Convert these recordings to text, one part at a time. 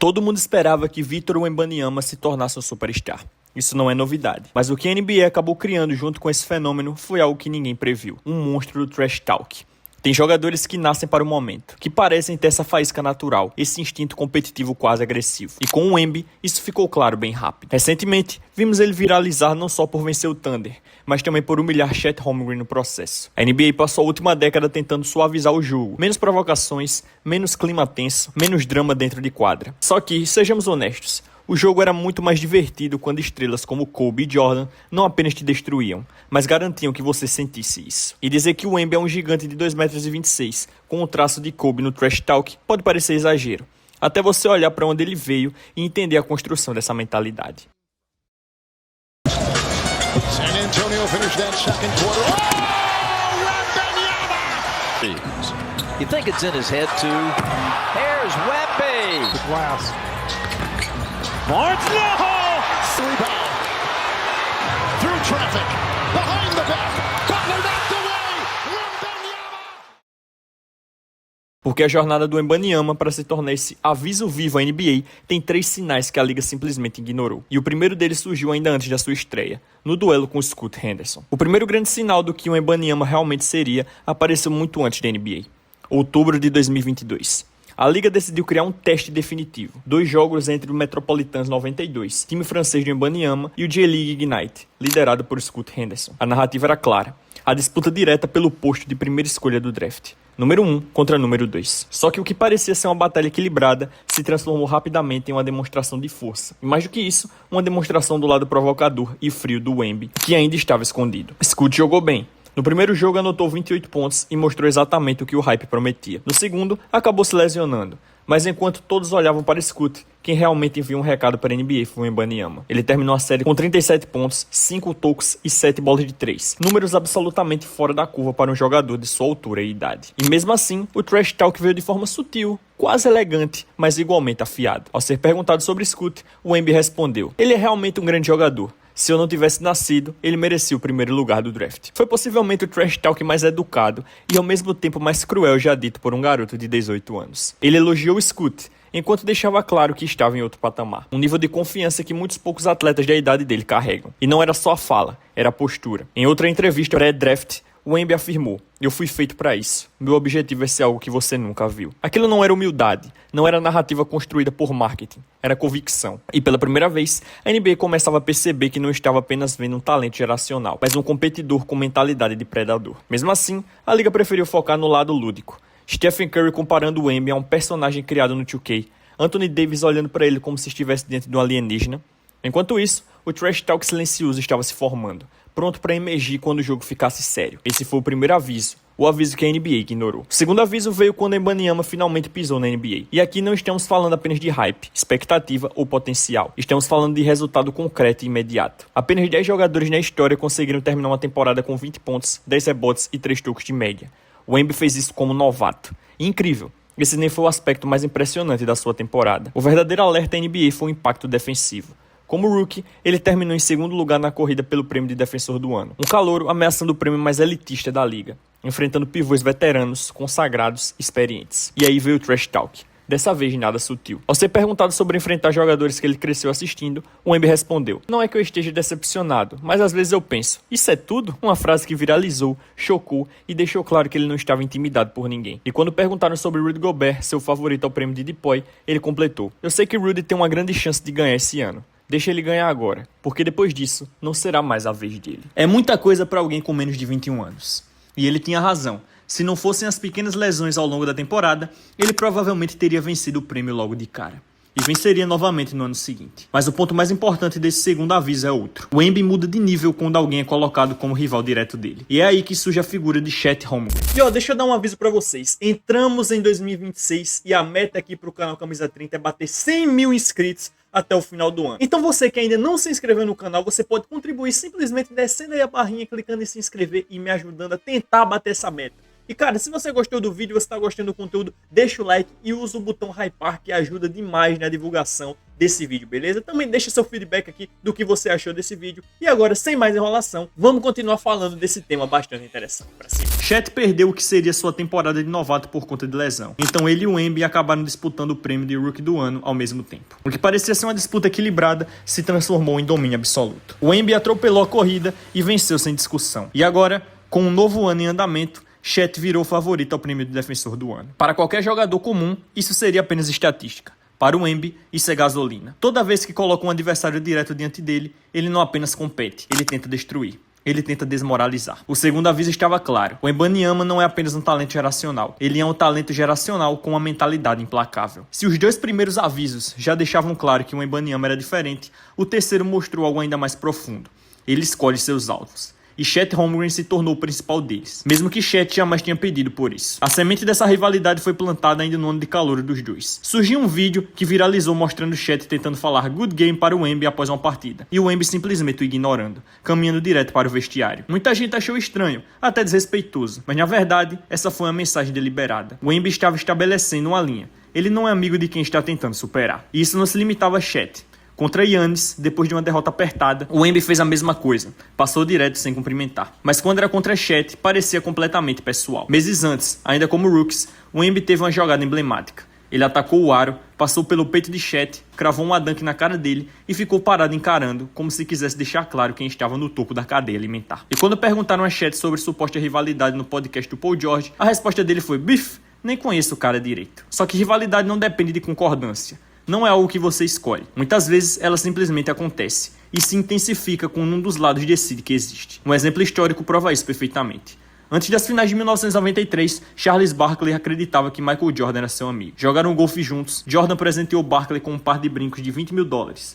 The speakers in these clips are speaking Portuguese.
Todo mundo esperava que Victor Wembanyama se tornasse um superstar. Isso não é novidade. Mas o que a NBA acabou criando junto com esse fenômeno foi algo que ninguém previu. Um monstro do trash talk. Tem jogadores que nascem para o momento, que parecem ter essa faísca natural, esse instinto competitivo quase agressivo. E com o Wemby, isso ficou claro bem rápido. Recentemente, vimos ele viralizar não só por vencer o Thunder, mas também por humilhar Chet Holmgren no processo. A NBA passou a última década tentando suavizar o jogo. Menos provocações, menos clima tenso, menos drama dentro de quadra. Só que, sejamos honestos, o jogo era muito mais divertido quando estrelas como Kobe e Jordan não apenas te destruíam, mas garantiam que você sentisse isso. E dizer que o Wemby é um gigante de 2,26 m com o traço de Kobe no trash talk pode parecer exagero, até você olhar para onde ele veio e entender a construção dessa mentalidade. San Antonio finished that second quarter. Oh, You think it's in his head too? Here's Wemby. The glass. Barnes, no! Rebound. Through traffic. Behind the back. Butler knocked away. Wembanyama. Porque a jornada do Wembanyama para se tornar esse aviso vivo à NBA tem 3 sinais que a liga simplesmente ignorou. E o primeiro deles surgiu ainda antes da sua estreia, no duelo com Scoot Henderson. O primeiro grande sinal do que o Wembanyama realmente seria apareceu muito antes da NBA. Outubro de 2022. A liga decidiu criar um teste definitivo. 2 jogos entre o Metropolitans 92, time francês de Wembanyama, e o J-League Ignite, liderado por Scoot Henderson. A narrativa era clara. A disputa direta pelo posto de primeira escolha do draft. Número 1 contra número 2. Só que o que parecia ser uma batalha equilibrada se transformou rapidamente em uma demonstração de força. E mais do que isso, uma demonstração do lado provocador e frio do Wemby, que ainda estava escondido. Scoot jogou bem. No primeiro jogo anotou 28 pontos e mostrou exatamente o que o hype prometia. No segundo, acabou se lesionando. Mas enquanto todos olhavam para Scoot, quem realmente enviou um recado para a NBA foi o Wembanyama. Ele terminou a série com 37 pontos, 5 tocos e 7 bolas de 3. Números absolutamente fora da curva para um jogador de sua altura e idade. E mesmo assim, o trash talk veio de forma sutil, quase elegante, mas igualmente afiado. Ao ser perguntado sobre Scoot, o Wemby respondeu: "Ele é realmente um grande jogador. Se eu não tivesse nascido, ele merecia o primeiro lugar do draft." Foi possivelmente o trash talk mais educado e ao mesmo tempo mais cruel já dito por um garoto de 18 anos. Ele elogiou o Scoot, enquanto deixava claro que estava em outro patamar. Um nível de confiança que muitos poucos atletas da idade dele carregam. E não era só a fala, era a postura. Em outra entrevista pré-draft, o Wemby afirmou: "Eu fui feito para isso. Meu objetivo é ser algo que você nunca viu." Aquilo não era humildade, não era narrativa construída por marketing, era convicção. E pela primeira vez, a NBA começava a perceber que não estava apenas vendo um talento geracional, mas um competidor com mentalidade de predador. Mesmo assim, a liga preferiu focar no lado lúdico. Stephen Curry comparando o Wemby a um personagem criado no 2K, Anthony Davis olhando para ele como se estivesse diante de um alienígena. Enquanto isso, o trash talk silencioso estava se formando, pronto para emergir quando o jogo ficasse sério. Esse foi o primeiro aviso, o aviso que a NBA ignorou. O segundo aviso veio quando Wembanyama finalmente pisou na NBA. E aqui não estamos falando apenas de hype, expectativa ou potencial. Estamos falando de resultado concreto e imediato. Apenas 10 jogadores na história conseguiram terminar uma temporada com 20 pontos, 10 rebotes e 3 tocos de média. O Wemby fez isso como novato. Incrível. Esse nem foi o aspecto mais impressionante da sua temporada. O verdadeiro alerta da NBA foi o impacto defensivo. Como rookie, ele terminou em segundo lugar na corrida pelo prêmio de defensor do ano. Um calouro ameaçando o prêmio mais elitista da liga, enfrentando pivôs veteranos, consagrados, experientes. E aí veio o trash talk. Dessa vez nada sutil. Ao ser perguntado sobre enfrentar jogadores que ele cresceu assistindo, o Wemby respondeu: "Não é que eu esteja decepcionado, mas às vezes eu penso, isso é tudo?" Uma frase que viralizou, chocou e deixou claro que ele não estava intimidado por ninguém. E quando perguntaram sobre Rudy Gobert, seu favorito ao prêmio de Depoy, ele completou: "Eu sei que Rudy tem uma grande chance de ganhar esse ano. Deixa ele ganhar agora, porque depois disso, não será mais a vez dele." É muita coisa para alguém com menos de 21 anos. E ele tinha razão. Se não fossem as pequenas lesões ao longo da temporada, ele provavelmente teria vencido o prêmio logo de cara. E venceria novamente no ano seguinte. Mas o ponto mais importante desse segundo aviso é outro. O Wemby muda de nível quando alguém é colocado como rival direto dele. E é aí que surge a figura de Chet Holmgren. E deixa eu dar um aviso pra vocês. Entramos em 2026 e a meta aqui pro canal Camisa 30 é bater 100 mil inscritos até o final do ano. Então você que ainda não se inscreveu no canal, você pode contribuir simplesmente descendo aí a barrinha, clicando em se inscrever e me ajudando a tentar bater essa meta. E cara, se você gostou do vídeo, você está gostando do conteúdo, deixa o like e usa o botão hypar que ajuda demais na divulgação desse vídeo, beleza? Também deixa seu feedback aqui do que você achou desse vídeo. E agora, sem mais enrolação, vamos continuar falando desse tema bastante interessante pra cima. Chet perdeu o que seria sua temporada de novato por conta de lesão. Então ele e o Wemby acabaram disputando o prêmio de Rookie do Ano ao mesmo tempo. O que parecia ser uma disputa equilibrada se transformou em domínio absoluto. O Wemby atropelou a corrida e venceu sem discussão. E agora, com um novo ano em andamento, Chet virou favorito ao prêmio de defensor do ano. Para qualquer jogador comum, isso seria apenas estatística. Para o Wemby, isso é gasolina. Toda vez que coloca um adversário direto diante dele, ele não apenas compete, ele tenta destruir. Ele tenta desmoralizar. O segundo aviso estava claro. O Wembanyama não é apenas um talento geracional. Ele é um talento geracional com uma mentalidade implacável. Se os dois primeiros avisos já deixavam claro que o Wembanyama era diferente, o terceiro mostrou algo ainda mais profundo. Ele escolhe seus alvos. E Chet Holmgren se tornou o principal deles, mesmo que Chet jamais tenha pedido por isso. A semente dessa rivalidade foi plantada ainda no ano de calor dos dois. Surgiu um vídeo que viralizou mostrando Chet tentando falar good game para o Wemby após uma partida, e o Wemby simplesmente o ignorando, caminhando direto para o vestiário. Muita gente achou estranho, até desrespeitoso, mas na verdade, essa foi uma mensagem deliberada. O Wemby estava estabelecendo uma linha. Ele não é amigo de quem está tentando superar. E isso não se limitava a Chet. Contra Giannis, depois de uma derrota apertada, o Wemby fez a mesma coisa, passou direto sem cumprimentar. Mas quando era contra Chet, parecia completamente pessoal. Meses antes, ainda como rookies, o Wemby teve uma jogada emblemática. Ele atacou o aro, passou pelo peito de Chet, cravou um dunk na cara dele e ficou parado encarando, como se quisesse deixar claro quem estava no topo da cadeia alimentar. E quando perguntaram a Chet sobre suposta rivalidade no podcast do Paul George, a resposta dele foi: "Biff, nem conheço o cara direito." Só que rivalidade não depende de concordância. Não é algo que você escolhe. Muitas vezes ela simplesmente acontece e se intensifica quando um dos lados decide que existe. Um exemplo histórico prova isso perfeitamente. Antes das finais de 1993, Charles Barkley acreditava que Michael Jordan era seu amigo. Jogaram golfe juntos. Jordan presenteou Barkley com um par de brincos de $20 mil.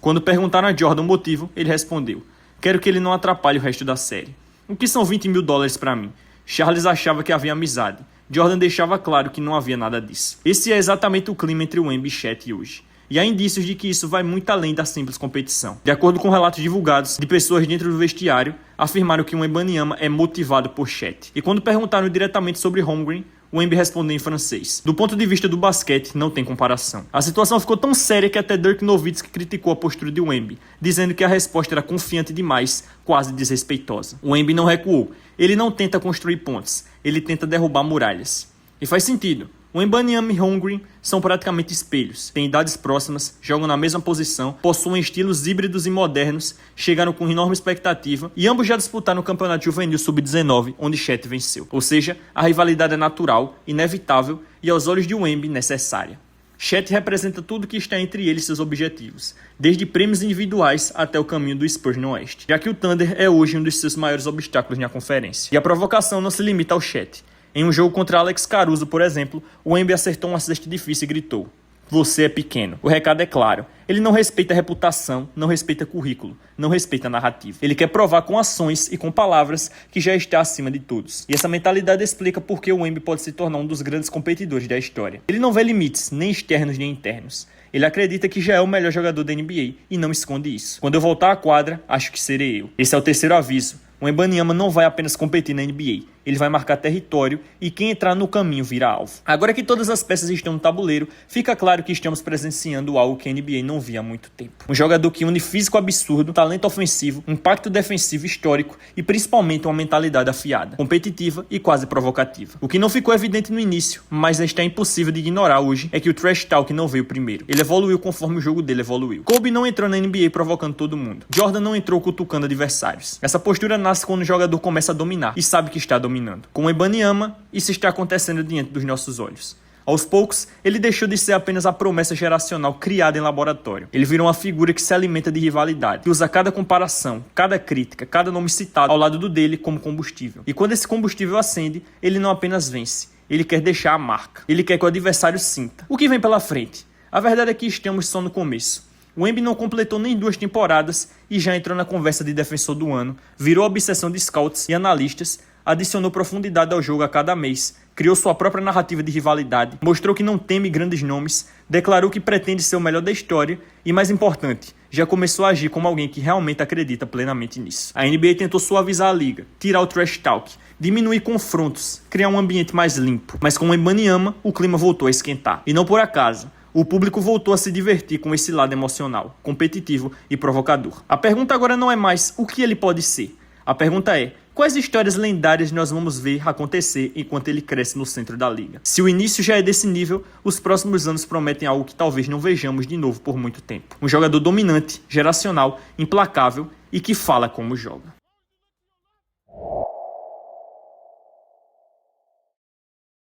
Quando perguntaram a Jordan o motivo, ele respondeu: "Quero que ele não atrapalhe o resto da série." O que são $20 mil para mim? Charles achava que havia amizade. Jordan deixava claro que não havia nada disso. Esse é exatamente o clima entre o Wemby e Chet hoje. E há indícios de que isso vai muito além da simples competição. De acordo com relatos divulgados de pessoas dentro do vestiário, afirmaram que o Wembanyama é motivado por Chet. E quando perguntaram diretamente sobre Holmgren, o Wemby respondeu em francês: "Do ponto de vista do basquete, não tem comparação." A situação ficou tão séria que até Dirk Nowitzki criticou a postura de Wemby, dizendo que a resposta era confiante demais, quase desrespeitosa. O Wemby não recuou. Ele não tenta construir pontes, ele tenta derrubar muralhas. E faz sentido. O Wembanyama e Holmgren são praticamente espelhos, têm idades próximas, jogam na mesma posição, possuem estilos híbridos e modernos, chegaram com enorme expectativa e ambos já disputaram o campeonato juvenil sub-19, onde Chet venceu. Ou seja, a rivalidade é natural, inevitável e, aos olhos de Wemby, necessária. Chet representa tudo que está entre ele e seus objetivos, desde prêmios individuais até o caminho do Spurs no Oeste, já que o Thunder é hoje um dos seus maiores obstáculos na conferência. E a provocação não se limita ao Chet. Em um jogo contra Alex Caruso, por exemplo, o Wemby acertou uma cesta difícil e gritou: "Você é pequeno." O recado é claro. Ele não respeita a reputação, não respeita currículo, não respeita a narrativa. Ele quer provar com ações e com palavras que já está acima de todos. E essa mentalidade explica por que o Wemby pode se tornar um dos grandes competidores da história. Ele não vê limites, nem externos nem internos. Ele acredita que já é o melhor jogador da NBA e não esconde isso. Quando eu voltar à quadra, acho que serei eu. Esse é o terceiro aviso. O Wembanyama não vai apenas competir na NBA, ele vai marcar território e quem entrar no caminho vira alvo. Agora que todas as peças estão no tabuleiro, fica claro que estamos presenciando algo que a NBA não via há muito tempo. Um jogador que une físico absurdo, talento ofensivo, impacto defensivo histórico e principalmente uma mentalidade afiada, competitiva e quase provocativa. O que não ficou evidente no início, mas está impossível de ignorar hoje, é que o trash talk não veio primeiro. Ele evoluiu conforme o jogo dele evoluiu. Kobe não entrou na NBA provocando todo mundo. Jordan não entrou cutucando adversários. Essa postura nasce quando o jogador começa a dominar e sabe que está dominando. Com o Wembanyama, isso está acontecendo diante dos nossos olhos. Aos poucos, ele deixou de ser apenas a promessa geracional criada em laboratório. Ele virou uma figura que se alimenta de rivalidade, que usa cada comparação, cada crítica, cada nome citado ao lado do dele como combustível. E quando esse combustível acende, ele não apenas vence, ele quer deixar a marca. Ele quer que o adversário sinta. O que vem pela frente? A verdade é que estamos só no começo. O Wemby não completou nem 2 temporadas e já entrou na conversa de defensor do ano, virou obsessão de scouts e analistas, adicionou profundidade ao jogo a cada mês, criou sua própria narrativa de rivalidade, mostrou que não teme grandes nomes, declarou que pretende ser o melhor da história e, mais importante, já começou a agir como alguém que realmente acredita plenamente nisso. A NBA tentou suavizar a liga, tirar o trash talk, diminuir confrontos, criar um ambiente mais limpo, mas com o Wembanyama, o clima voltou a esquentar. E não por acaso. o público voltou a se divertir com esse lado emocional, competitivo e provocador. A pergunta agora não é mais o que ele pode ser. A pergunta é, quais histórias lendárias nós vamos ver acontecer enquanto ele cresce no centro da liga? Se o início já é desse nível, os próximos anos prometem algo que talvez não vejamos de novo por muito tempo. Um jogador dominante, geracional, implacável e que fala como joga.